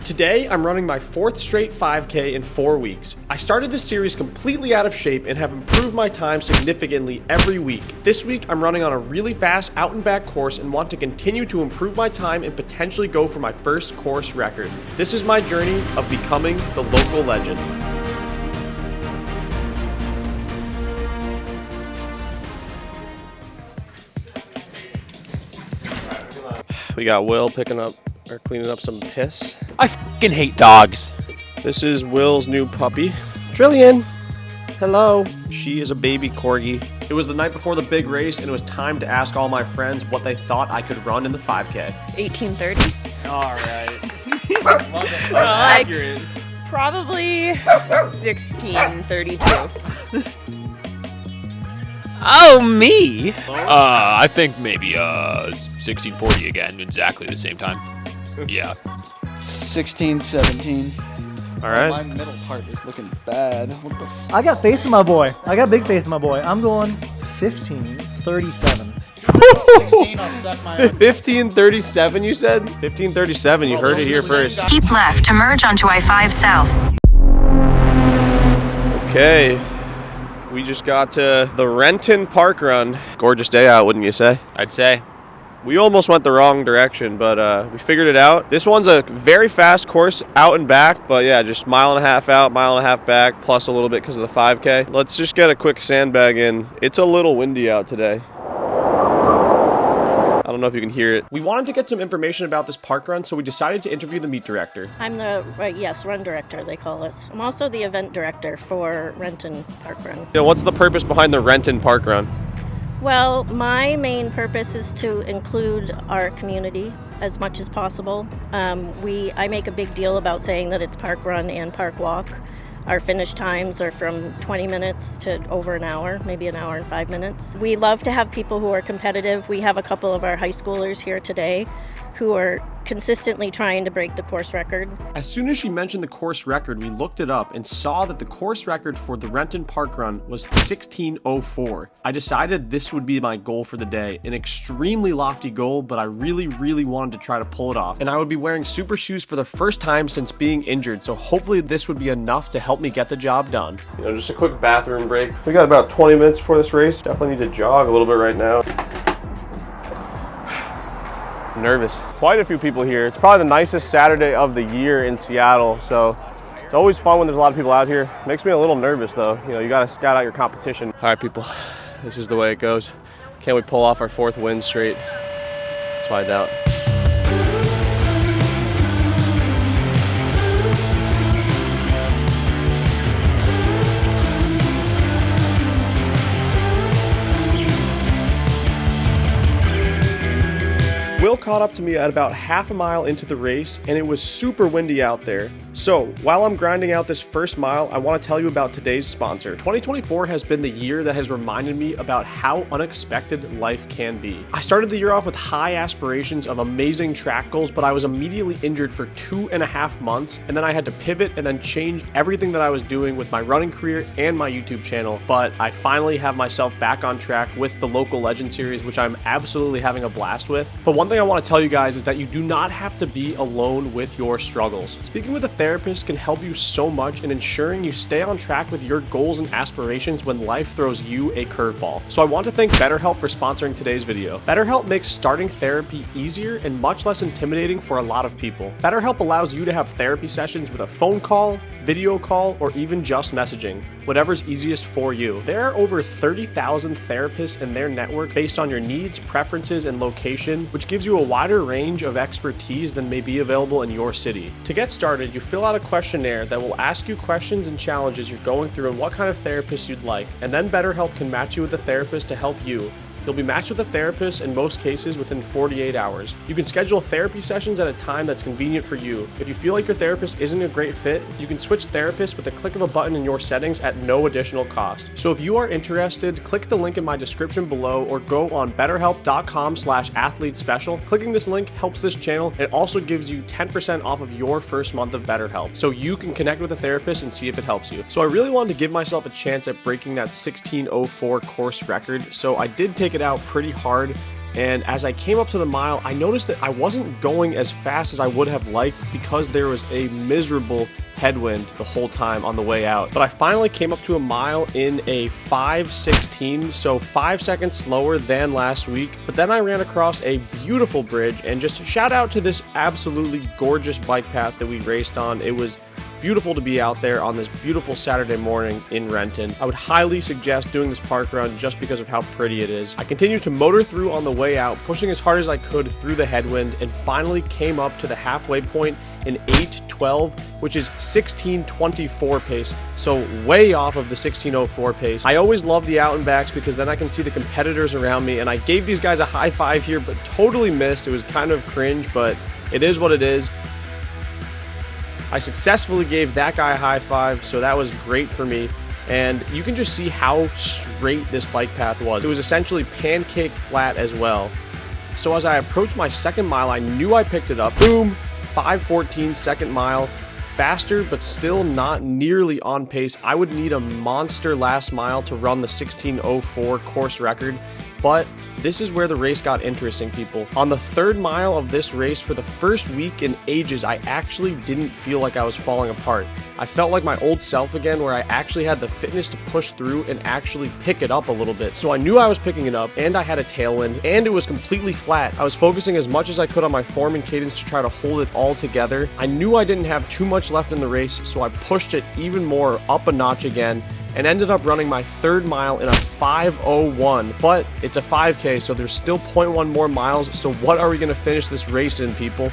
Today, I'm running my 4th straight 5K in 4 weeks. I started this series completely out of shape and have improved my time significantly every week. This week, I'm running on a really fast out and back course and want to continue to improve my time and potentially go for my first course record. This is my journey of becoming the local legend. We got Will picking up or cleaning up some piss. I fucking hate dogs. This is Will's new puppy, Trillian. Hello. She is a baby corgi. It was the night before the big race, and it was time to ask all my friends what they thought I could run in the 5K. 18:30. All right. Accurate. Probably 16:32. Oh, me? I think maybe 16:40 again, exactly the same time. Yeah. 16, 17. All right. My middle part is looking bad. What the f? I got faith in my boy. I got big faith in my boy. I'm going 15:37. 16, I'll suck my own. 15:37, you said? 15:37, you heard it here first. Keep left to merge onto I-5 South. Okay. We just got to the Renton Parkrun. Gorgeous day out, wouldn't you say? I'd say. We almost went the wrong direction, but we figured it out. This one's a very fast course out and back, but yeah, just mile and a half out, mile and a half back, plus a little bit because of the 5K. Let's just get a quick sandbag in. It's a little windy out today. I don't know if you can hear it. We wanted to get some information about this park run, so we decided to interview the meet director. I'm the run director, they call us. I'm also the event director for Renton Parkrun. What's the purpose behind the Renton Parkrun? Well, my main purpose is to include our community as much as possible. I make a big deal about saying that it's park run and park walk. Our finish times are from 20 minutes to over an hour, maybe an hour and 5 minutes. We love to have people who are competitive. We have a couple of our high schoolers here today who are consistently trying to break the course record. As soon as she mentioned the course record, we looked it up and saw that the course record for the Renton Park Run was 16:04. I decided this would be my goal for the day. An extremely lofty goal, but I really wanted to try to pull it off. And I would be wearing super shoes for the first time since being injured, so hopefully this would be enough to help me get the job done. Just a quick bathroom break. We got about 20 minutes before this race. Definitely need to jog a little bit right now. Nervous. Quite a few people here. It's probably the nicest Saturday of the year in Seattle, so it's always fun when there's a lot of people out here. Makes me a little nervous though. You gotta scout out your competition. All right, people, this is the way it goes. Can we pull off our 4th win straight? Let's find out. Will caught up to me at about half a mile into the race, and it was super windy out there. So, while I'm grinding out this first mile, I want to tell you about today's sponsor. 2024 has been the year that has reminded me about how unexpected life can be. I started the year off with high aspirations of amazing track goals, but I was immediately injured for 2.5 months, and then I had to pivot and then change everything that I was doing with my running career and my YouTube channel. But I finally have myself back on track with the Local Legend series, which I'm absolutely having a blast with. But one thing I want to tell you guys is that you do not have to be alone with your struggles. Speaking with a therapist can help you so much in ensuring you stay on track with your goals and aspirations when life throws you a curveball. So I want to thank BetterHelp for sponsoring today's video. BetterHelp makes starting therapy easier and much less intimidating for a lot of people. BetterHelp allows you to have therapy sessions with a phone call, video call, or even just messaging, whatever's easiest for you. There are over 30,000 therapists in their network based on your needs, preferences, and location, which gives you a wider range of expertise than may be available in your city. To get started, you fill out a questionnaire that will ask you questions and challenges you're going through and what kind of therapist you'd like, and then BetterHelp can match you with a therapist to help you. You'll be matched with a therapist in most cases within 48 hours. You can schedule therapy sessions at a time that's convenient for you. If you feel like your therapist isn't a great fit, you can switch therapists with a click of a button in your settings at no additional cost. So if you are interested, click the link in my description below or go on betterhelp.com/athlete-special. Clicking this link helps this channel. It also gives you 10% off of your first month of BetterHelp, so you can connect with a therapist and see if it helps you. So I really wanted to give myself a chance at breaking that 16:04 course record, so I did take it out pretty hard And as I came up to the mile, I noticed that I wasn't going as fast as I would have liked because there was a miserable headwind the whole time on the way out. But I finally came up to a mile in a 5:16, so 5 seconds slower than last week. But then I ran across a beautiful bridge, and just shout out to this absolutely gorgeous bike path that we raced on. It was beautiful to be out there on this beautiful Saturday morning in Renton. I would highly suggest doing this park run just because of how pretty it is. I continued to motor through on the way out, pushing as hard as I could through the headwind, and finally came up to the halfway point in 8:12, which is 16:24 pace, so way off of the 16:04 pace. I always love the out and backs because then I can see the competitors around me, and I gave these guys a high five here, but totally missed. It was kind of cringe, but it is what it is. I successfully gave that guy a high five, so that was great for me. And you can just see how straight this bike path was. It was essentially pancake flat as well. So as I approached my second mile, I knew I picked it up. Boom, 5:14 second mile. Faster, but still not nearly on pace. I would need a monster last mile to run the 16:04 course record. But this is where the race got interesting, people. On the third mile of this race, for the first week in ages, I actually didn't feel like I was falling apart. I felt like my old self again, where I actually had the fitness to push through and actually pick it up a little bit. So I knew I was picking it up, and I had a tailwind, and it was completely flat. I was focusing as much as I could on my form and cadence to try to hold it all together. I knew I didn't have too much left in the race, so I pushed it even more up a notch again, and ended up running my third mile in a 5:01, but it's a 5K, so there's still 0.1 more miles. So what are we going to finish this race in, people?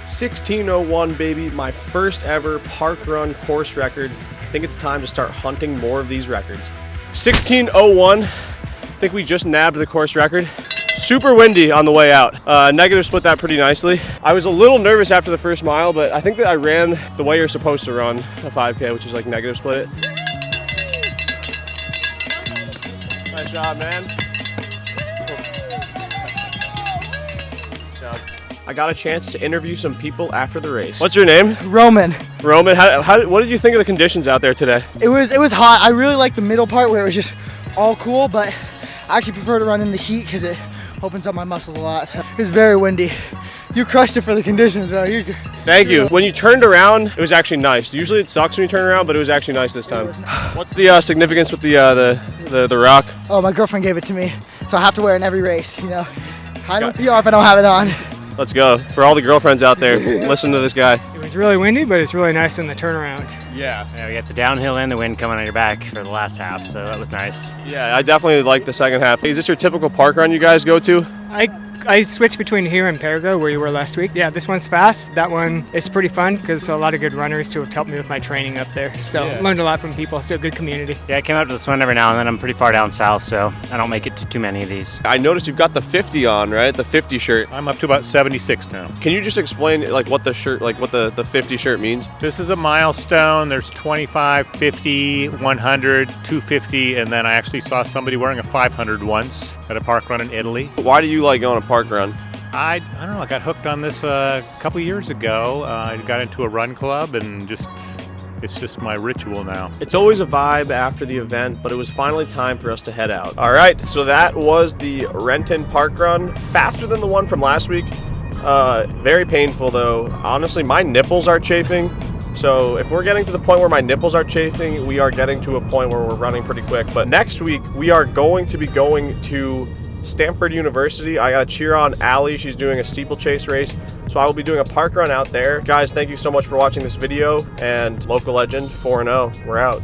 $16:01, baby, my first ever park run course record. I think it's time to start hunting more of these records. 16:01, I think we just nabbed the course record. Super windy on the way out. Negative split that pretty nicely. I was a little nervous after the first mile, but I think that I ran the way you're supposed to run a 5K, which is like negative split it. Nice job, man. Good job. I got a chance to interview some people after the race. What's your name? Roman. Roman, what did you think of the conditions out there today? It was hot. I really liked the middle part where it was just all cool, but I actually prefer to run in the heat because it opens up my muscles a lot. So it was very windy. You crushed it for the conditions, bro. Thank you. When you turned around, it was actually nice. Usually it sucks when you turn around, but it was actually nice this time. What's the significance with the rock? Oh, my girlfriend gave it to me, so I have to wear it in every race, you know. I don't PR if I don't have it on. Let's go. For all the girlfriends out there, listen to this guy. It was really windy, but it's really nice in the turnaround. Yeah, we got the downhill and the wind coming on your back for the last half, so that was nice. Yeah, I definitely like the second half. Is this your typical park run you guys go to? I switched between here and Parkrun, where you were last week. Yeah, this one's fast. That one is pretty fun because a lot of good runners too have helped me with my training up there. So learned a lot from people. Still a good community. Yeah, I came up to this one every now and then. I'm pretty far down south, so I don't make it to too many of these. I noticed you've got the 50 on, right? The 50 shirt. I'm up to about 76 now. Can you just explain like what the shirt, like what the 50 shirt means? This is a milestone. There's 25, 50, 100, 250, and then I actually saw somebody wearing a 500 once at a park run in Italy. Why do you like going to park run? I don't know. I got hooked on this a couple years ago. I got into a run club, and it's just my ritual now. It's always a vibe after the event, but it was finally time for us to head out. All right, so that was the Renton Park Run. Faster than the one from last week. Very painful though. Honestly, my nipples are chafing. So if we're getting to the point where my nipples are chafing, we are getting to a point where we're running pretty quick. But next week, we are going to be going to Stanford University. I gotta cheer on Allie. She's doing a steeplechase race, so I will be doing a park run out there. Guys, thank you so much for watching this video, and Local Legend 4-0. We're out.